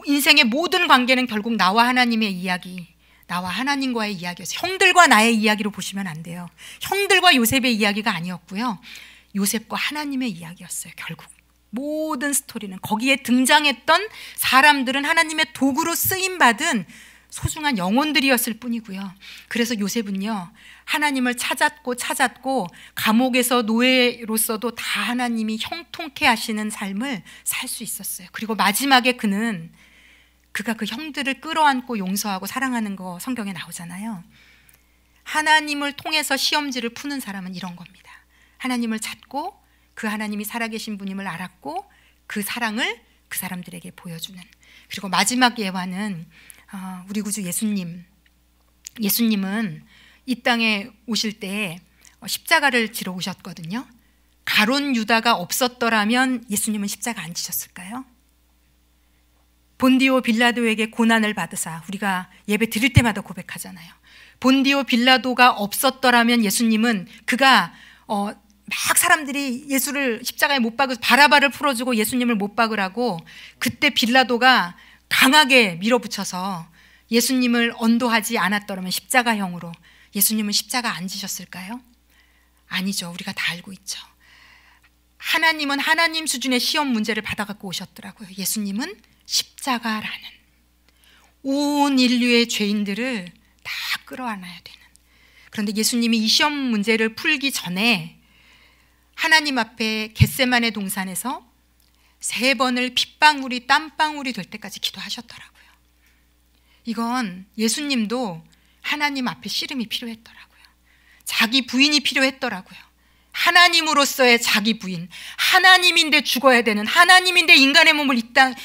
인생의 모든 관계는 결국 나와 하나님의 이야기, 나와 하나님과의 이야기였어요. 형들과 나의 이야기로 보시면 안 돼요. 형들과 요셉의 이야기가 아니었고요. 요셉과 하나님의 이야기였어요. 결국 모든 스토리는, 거기에 등장했던 사람들은 하나님의 도구로 쓰임받은 소중한 영혼들이었을 뿐이고요. 그래서 요셉은요, 하나님을 찾았고 감옥에서 노예로서도 다 하나님이 형통케 하시는 삶을 살 수 있었어요. 그리고 마지막에 그가 그 형들을 끌어안고 용서하고 사랑하는 거 성경에 나오잖아요. 하나님을 통해서 시험지를 푸는 사람은 이런 겁니다. 하나님을 찾고 그 하나님이 살아계신 분임을 알았고 그 사랑을 그 사람들에게 보여주는. 그리고 마지막 예화는 우리 구주 예수님은 이 땅에 오실 때 십자가를 지러 오셨거든요. 가룟 유다가 없었더라면 예수님은 십자가 안 지셨을까요? 본디오 빌라도에게 고난을 받으사, 우리가 예배 드릴 때마다 고백하잖아요. 본디오 빌라도가 없었더라면 예수님은, 그가 막 사람들이 예수를 십자가에 못 박아서 바라바를 풀어주고 예수님을 못 박으라고, 그때 빌라도가 강하게 밀어붙여서 예수님을 언도하지 않았더라면 십자가형으로 예수님은 십자가 안 지셨을까요? 아니죠. 우리가 다 알고 있죠. 하나님은 하나님 수준의 시험 문제를 받아갖고 오셨더라고요. 예수님은 십자가라는 온 인류의 죄인들을 다 끌어안아야 되는. 그런데 예수님이 이 시험 문제를 풀기 전에 하나님 앞에 겟세마네 동산에서 3번을 핏방울이 땀방울이 될 때까지 기도하셨더라고요. 이건 예수님도 하나님 앞에 씨름이 필요했더라고요. 자기 부인이 필요했더라고요. 하나님으로서의 자기 부인, 하나님인데 죽어야 되는, 하나님인데 인간의 몸을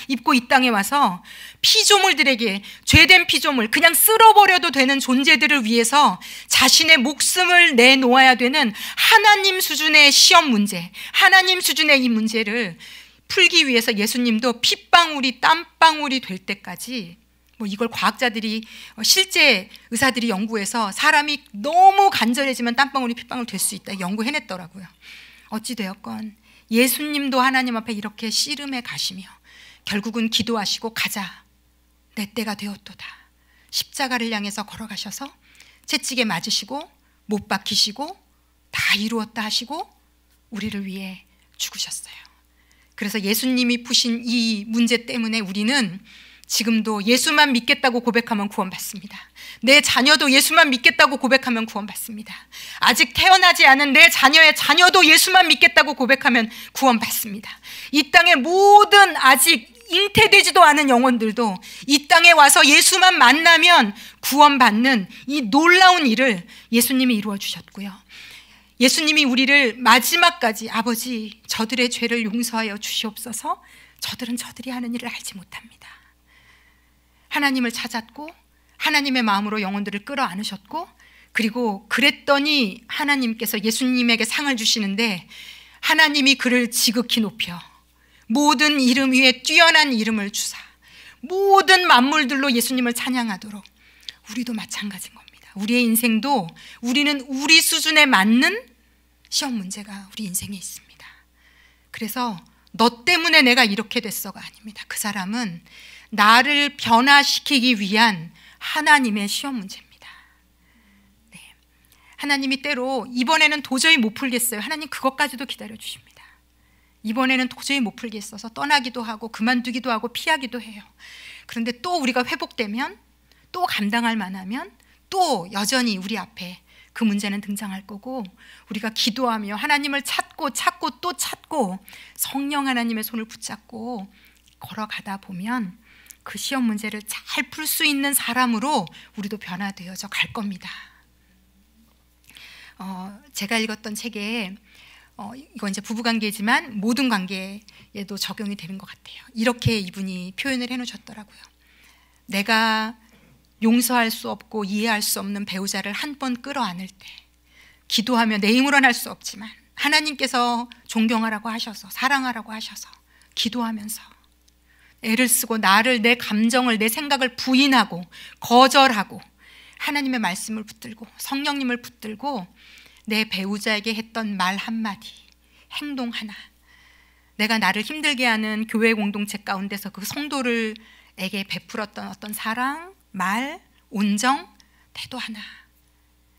입고 이 땅에 와서 피조물들에게, 죄된 피조물, 그냥 쓸어버려도 되는 존재들을 위해서 자신의 목숨을 내놓아야 되는 하나님 수준의 시험 문제, 하나님 수준의 이 문제를 풀기 위해서 예수님도 핏방울이 땀방울이 될 때까지, 이걸 과학자들이, 실제 의사들이 연구해서 사람이 너무 간절해지면 땀방울이 핏방울 될 수 있다 연구해냈더라고요. 어찌되었건 예수님도 하나님 앞에 이렇게 씨름해 가시며 결국은 기도하시고, 가자, 내 때가 되었도다, 십자가를 향해서 걸어가셔서 채찍에 맞으시고 못 박히시고 다 이루었다 하시고 우리를 위해 죽으셨어요. 그래서 예수님이 푸신 이 문제 때문에 우리는 지금도 예수만 믿겠다고 고백하면 구원받습니다. 내 자녀도 예수만 믿겠다고 고백하면 구원받습니다. 아직 태어나지 않은 내 자녀의 자녀도 예수만 믿겠다고 고백하면 구원받습니다. 이 땅의 모든 아직 잉태되지도 않은 영혼들도 이 땅에 와서 예수만 만나면 구원받는 이 놀라운 일을 예수님이 이루어 주셨고요. 예수님이 우리를 마지막까지, 아버지, 저들의 죄를 용서하여 주시옵소서, 저들은 저들이 하는 일을 알지 못합니다. 하나님을 찾았고 하나님의 마음으로 영혼들을 끌어안으셨고, 그리고 그랬더니 하나님께서 예수님에게 상을 주시는데, 하나님이 그를 지극히 높여 모든 이름 위에 뛰어난 이름을 주사 모든 만물들로 예수님을 찬양하도록, 우리도 마찬가지인 겁니다. 우리의 인생도 우리는 우리 수준에 맞는 시험 문제가 우리 인생에 있습니다. 그래서 너 때문에 내가 이렇게 됐어가 아닙니다. 그 사람은 나를 변화시키기 위한 하나님의 시험 문제입니다. 네. 하나님이 때로 이번에는 도저히 못 풀겠어요. 하나님 그것까지도 기다려 주십니다. 이번에는 도저히 못 풀겠어서 떠나기도 하고 그만두기도 하고 피하기도 해요. 그런데 또 우리가 회복되면, 또 감당할 만하면 또 여전히 우리 앞에 그 문제는 등장할 거고, 우리가 기도하며 하나님을 찾고 또 찾고 성령 하나님의 손을 붙잡고 걸어가다 보면 그 시험 문제를 잘 풀 수 있는 사람으로 우리도 변화되어져 갈 겁니다. 제가 읽었던 책에, 이건 이제 부부관계지만 모든 관계에도 적용이 되는 것 같아요. 이렇게 이분이 표현을 해놓으셨더라고요. 내가 용서할 수 없고 이해할 수 없는 배우자를 한 번 끌어안을 때, 기도하며 내 힘으로는 할 수 없지만 하나님께서 존경하라고 하셔서, 사랑하라고 하셔서 기도하면서 애를 쓰고 나를, 내 감정을, 내 생각을 부인하고 거절하고 하나님의 말씀을 붙들고 성령님을 붙들고 내 배우자에게 했던 말 한마디, 행동 하나, 내가 나를 힘들게 하는 교회 공동체 가운데서 그 성도들에게 베풀었던 어떤 사랑, 말, 온정, 태도 하나,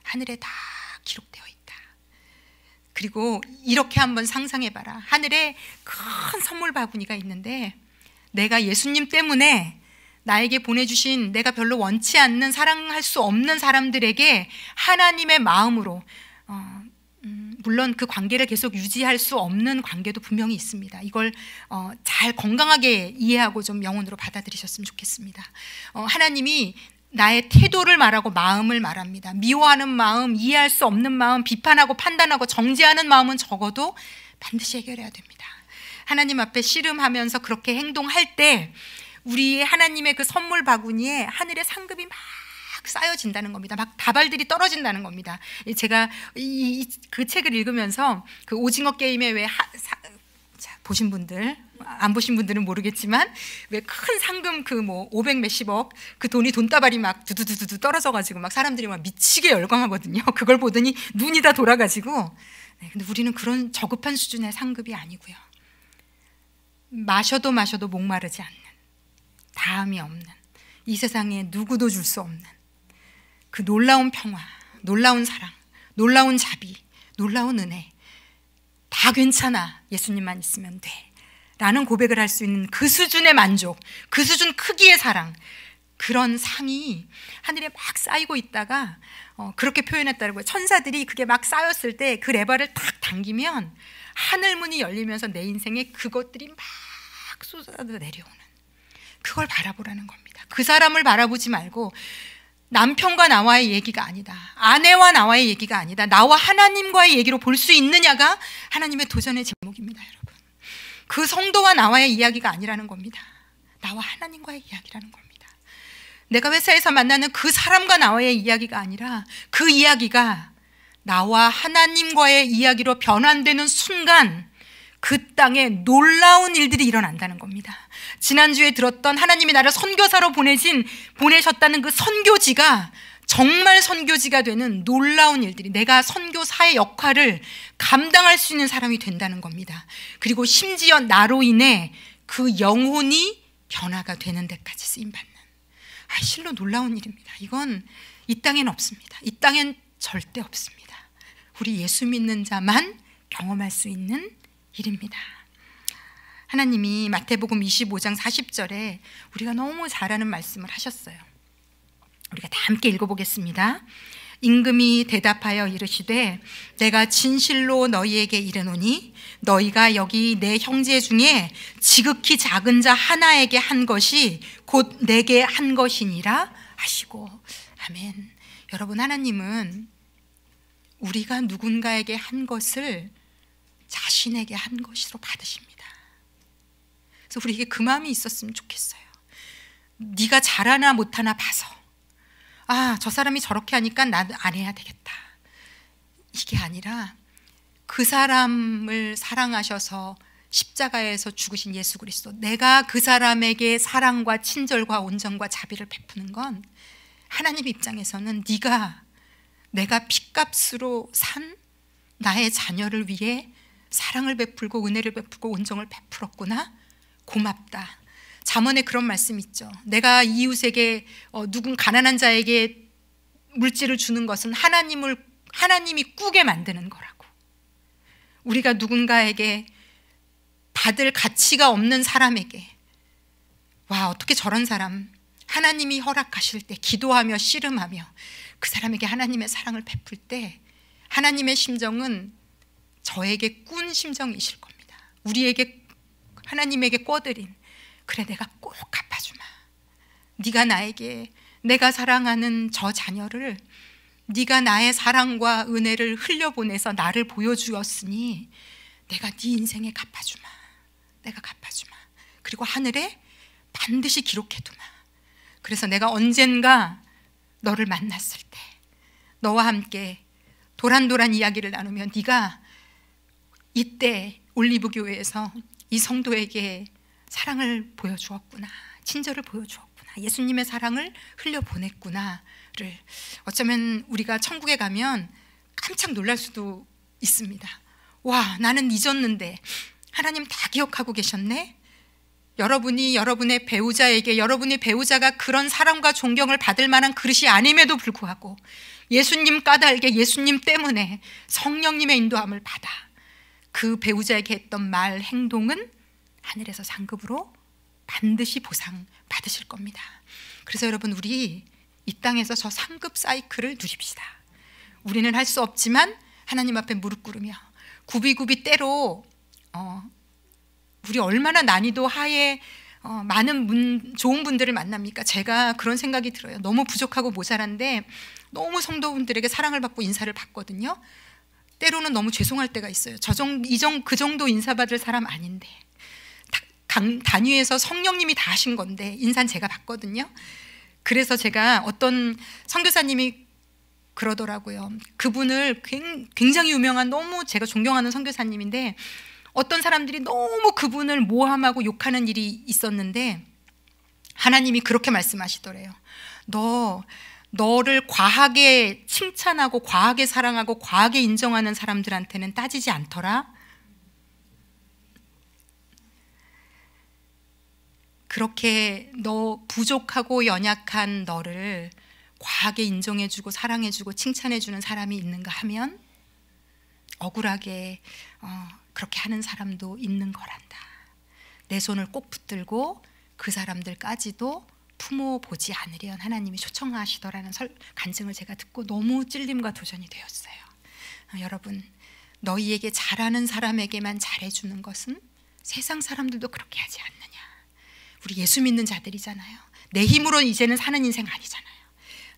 하늘에 다 기록되어 있다. 그리고 이렇게 한번 상상해봐라. 하늘에 큰 선물 바구니가 있는데, 내가 예수님 때문에 나에게 보내주신, 내가 별로 원치 않는, 사랑할 수 없는 사람들에게 하나님의 마음으로, 물론 그 관계를 계속 유지할 수 없는 관계도 분명히 있습니다. 이걸 잘 건강하게 이해하고 좀 영혼으로 받아들이셨으면 좋겠습니다. 하나님이 나의 태도를 말하고 마음을 말합니다. 미워하는 마음, 이해할 수 없는 마음, 비판하고 판단하고 정죄하는 마음은 적어도 반드시 해결해야 됩니다. 하나님 앞에 씨름하면서 그렇게 행동할 때 우리 하나님의 그 선물 바구니에 하늘의 상급이 막 쌓여진다는 겁니다. 막 다발들이 떨어진다는 겁니다. 제가 그 책을 읽으면서 그 오징어 게임에 왜 보신 분들, 안 보신 분들은 모르겠지만 왜 큰 상금 그 뭐 500 몇십억 그 돈다발이 막 두두두두 떨어져가지고 막 사람들이 막 미치게 열광하거든요. 그걸 보더니 눈이 다 돌아가지고. 네, 근데 우리는 그런 저급한 수준의 상급이 아니고요. 마셔도 목마르지 않는, 다함이 없는, 이 세상에 누구도 줄 수 없는 그 놀라운 평화, 놀라운 사랑, 놀라운 자비, 놀라운 은혜, 다 괜찮아, 예수님만 있으면 돼 라는 고백을 할 수 있는 그 수준의 만족, 그 수준 크기의 사랑, 그런 상이 하늘에 막 쌓이고 있다가 그렇게 표현했다는 거예요. 천사들이 그게 막 쌓였을 때 그 레버를 탁 당기면 하늘문이 열리면서 내 인생에 그것들이 막 쏟아져 내려오는, 그걸 바라보라는 겁니다. 그 사람을 바라보지 말고 남편과 나와의 얘기가 아니다, 아내와 나와의 얘기가 아니다, 나와 하나님과의 얘기로 볼 수 있느냐가 하나님의 도전의 제목입니다. 여러분, 그 성도와 나와의 이야기가 아니라는 겁니다. 나와 하나님과의 이야기라는 겁니다. 내가 회사에서 만나는 그 사람과 나와의 이야기가 아니라 그 이야기가 나와 하나님과의 이야기로 변환되는 순간 그 땅에 놀라운 일들이 일어난다는 겁니다. 지난주에 들었던 하나님이 나를 선교사로 보내셨다는 그 선교지가 정말 선교지가 되는 놀라운 일들이, 내가 선교사의 역할을 감당할 수 있는 사람이 된다는 겁니다. 그리고 심지어 나로 인해 그 영혼이 변화가 되는 데까지 쓰임받는, 실로 놀라운 일입니다. 이건 이 땅엔 없습니다. 이 땅엔 절대 없습니다. 우리 예수 믿는 자만 경험할 수 있는 일입니다. 하나님이 마태복음 25장 40절에 우리가 너무 잘 아는 말씀을 하셨어요. 우리가 다 함께 읽어보겠습니다. 임금이 대답하여 이르시되 내가 진실로 너희에게 이르노니 너희가 여기 내 형제 중에 지극히 작은 자 하나에게 한 것이 곧 내게 한 것이니라 하시고. 아멘. 여러분, 하나님은 우리가 누군가에게 한 것을 자신에게 한 것으로 받으십니다. 그래서 우리에게 그 마음이 있었으면 좋겠어요. 네가 잘하나 못하나 봐서 저 사람이 저렇게 하니까 나도 안 해야 되겠다, 이게 아니라 그 사람을 사랑하셔서 십자가에서 죽으신 예수 그리스도, 내가 그 사람에게 사랑과 친절과 온정과 자비를 베푸는 건 하나님 입장에서는 내가 핏값으로 산 나의 자녀를 위해 사랑을 베풀고 은혜를 베풀고 온정을 베풀었구나, 고맙다. 잠언에 그런 말씀 있죠. 내가 이웃에게 누군 가난한 자에게 물질을 주는 것은 하나님이 꾸게 만드는 거라고. 우리가 누군가에게 받을 가치가 없는 사람에게, 와, 어떻게 저런 사람, 하나님이 허락하실 때 기도하며 씨름하며 그 사람에게 하나님의 사랑을 베풀 때 하나님의 심정은 저에게 꾼 심정이실 겁니다. 우리에게 하나님에게 꿔드린, 그래 내가 꼭 갚아주마, 네가 나에게 내가 사랑하는 저 자녀를 네가 나의 사랑과 은혜를 흘려보내서 나를 보여주었으니 내가 네 인생에 갚아주마, 내가 갚아주마, 그리고 하늘에 반드시 기록해두마. 그래서 내가 언젠가 너를 만났을 때 너와 함께 도란도란 이야기를 나누면 네가 이때 올리브교회에서 이 성도에게 사랑을 보여주었구나, 친절을 보여주었구나, 예수님의 사랑을 흘려보냈구나를 어쩌면 우리가 천국에 가면 깜짝 놀랄 수도 있습니다. 와, 나는 잊었는데 하나님 다 기억하고 계셨네. 여러분이 여러분의 배우자에게, 여러분의 배우자가 그런 사랑과 존경을 받을 만한 그릇이 아님에도 불구하고 예수님 까닭에, 예수님 때문에 성령님의 인도함을 받아 그 배우자에게 했던 말, 행동은 하늘에서 상급으로 반드시 보상 받으실 겁니다. 그래서 여러분, 우리 이 땅에서 저 상급 사이클을 누립시다. 우리는 할 수 없지만 하나님 앞에 무릎 꿇으며 굽이굽이 때로 우리 얼마나 난이도 하에 많은 좋은 분들을 만납니까? 제가 그런 생각이 들어요. 너무 부족하고 모자란데 너무 성도분들에게 사랑을 받고 인사를 받거든요. 때로는 너무 죄송할 때가 있어요. 그 정도 인사받을 사람 아닌데 단위에서 성령님이 다 하신 건데 인산 제가 봤거든요. 그래서 제가 어떤 선교사님이 그러더라고요. 그분을 굉장히 유명한 너무 제가 존경하는 선교사님인데 어떤 사람들이 너무 그분을 모함하고 욕하는 일이 있었는데 하나님이 그렇게 말씀하시더래요. 너를 과하게 칭찬하고 과하게 사랑하고 과하게 인정하는 사람들한테는 따지지 않더라. 그렇게 너 부족하고 연약한 너를 과하게 인정해주고 사랑해주고 칭찬해주는 사람이 있는가 하면 억울하게 그렇게 하는 사람도 있는 거란다. 내 손을 꼭 붙들고 그 사람들까지도 품어보지 않으련 하나님이 초청하시더라는 간증을 제가 듣고 너무 찔림과 도전이 되었어요. 여러분, 너희에게 잘하는 사람에게만 잘해주는 것은 세상 사람들도 그렇게 하지 않느냐. 우리 예수 믿는 자들이잖아요. 내 힘으로 이제는 사는 인생 아니잖아요.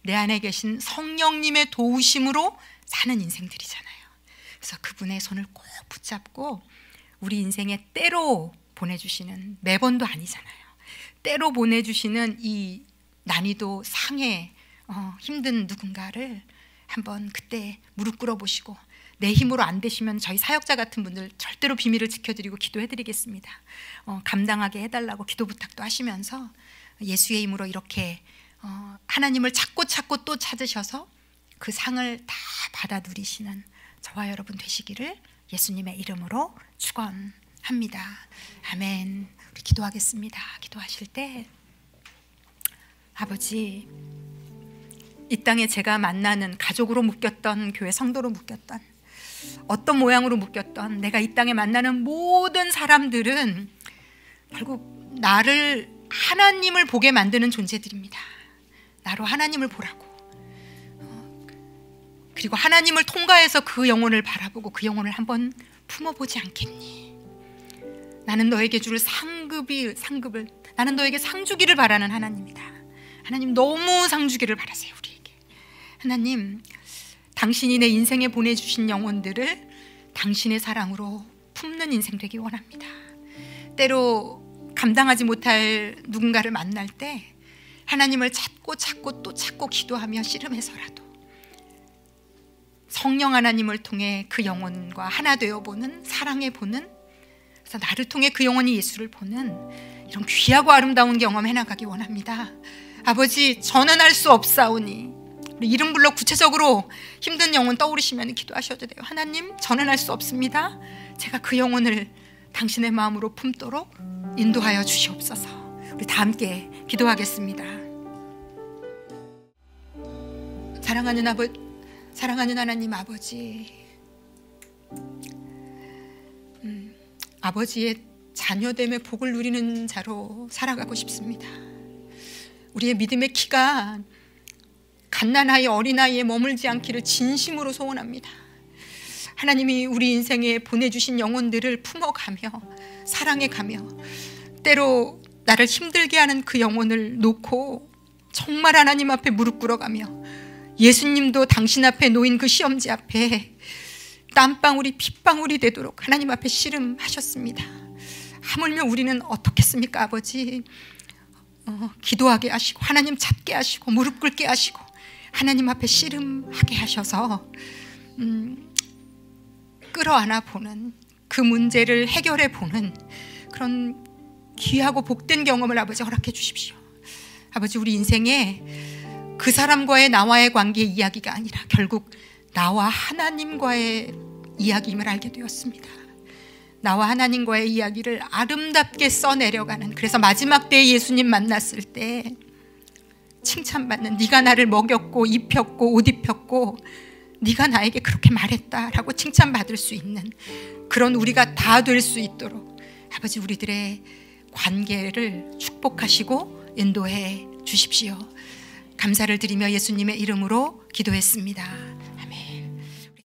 내 안에 계신 성령님의 도우심으로 사는 인생들이잖아요. 그래서 그분의 손을 꼭 붙잡고 우리 인생에 때로 보내주시는, 매번도 아니잖아요. 때로 보내주시는 이 난이도 상해 힘든 누군가를 한번 그때 무릎 꿇어보시고, 내 힘으로 안 되시면 저희 사역자 같은 분들 절대로 비밀을 지켜드리고 기도해드리겠습니다. 감당하게 해달라고 기도 부탁도 하시면서 예수의 힘으로 이렇게 하나님을 찾고 또 찾으셔서 그 상을 다 받아 누리시는 저와 여러분 되시기를 예수님의 이름으로 축원합니다. 아멘. 우리 기도하겠습니다. 기도하실 때 아버지, 이 땅에 제가 만나는 가족으로 묶였던, 교회 성도로 묶였던, 어떤 모양으로 묶였던 내가 이 땅에 만나는 모든 사람들은 결국 나를, 하나님을 보게 만드는 존재들입니다. 나로 하나님을 보라고, 그리고 하나님을 통과해서 그 영혼을 바라보고 그 영혼을 한번 품어보지 않겠니? 나는 너에게 줄 상급을 나는 너에게 상 주기를 바라는 하나님이다. 하나님, 너무 상 주기를 바라세요. 우리에게 하나님, 당신이 내 인생에 보내주신 영혼들을 당신의 사랑으로 품는 인생 되기 원합니다. 때로 감당하지 못할 누군가를 만날 때 하나님을 찾고 또 찾고 기도하며 씨름해서라도 성령 하나님을 통해 그 영혼과 하나 되어보는, 사랑해보는, 그래서 나를 통해 그 영혼이 예수를 보는 이런 귀하고 아름다운 경험 해나가기 원합니다. 아버지, 저는 할 수 없사오니, 우리 이름 불러 구체적으로 힘든 영혼 떠오르시면 기도하셔도 돼요. 하나님, 저는 할 수 없습니다. 제가 그 영혼을 당신의 마음으로 품도록 인도하여 주시옵소서. 우리 다 함께 기도하겠습니다. 사랑하는 하나님 아버지, 아버지의 자녀됨의 복을 누리는 자로 살아가고 싶습니다. 우리의 믿음의 키가 갓난아이, 어린아이에 머물지 않기를 진심으로 소원합니다. 하나님이 우리 인생에 보내주신 영혼들을 품어가며 사랑해가며, 때로 나를 힘들게 하는 그 영혼을 놓고 정말 하나님 앞에 무릎 꿇어가며, 예수님도 당신 앞에 놓인 그 시험지 앞에 땀방울이 핏방울이 되도록 하나님 앞에 씨름하셨습니다. 하물며 우리는 어떻겠습니까? 아버지, 기도하게 하시고 하나님 찾게 하시고 무릎 꿇게 하시고 하나님 앞에 씨름하게 하셔서 끌어안아 보는, 그 문제를 해결해 보는 그런 귀하고 복된 경험을 아버지 허락해 주십시오. 아버지, 우리 인생에 그 사람과의 나와의 관계의 이야기가 아니라 결국 나와 하나님과의 이야기임을 알게 되었습니다. 나와 하나님과의 이야기를 아름답게 써내려가는, 그래서 마지막 때에 예수님 만났을 때 칭찬받는, 네가 나를 먹였고 입혔고 옷 입혔고 네가 나에게 그렇게 말했다라고 칭찬받을 수 있는 그런 우리가 다 될 수 있도록 아버지, 우리들의 관계를 축복하시고 인도해 주십시오. 감사를 드리며 예수님의 이름으로 기도했습니다.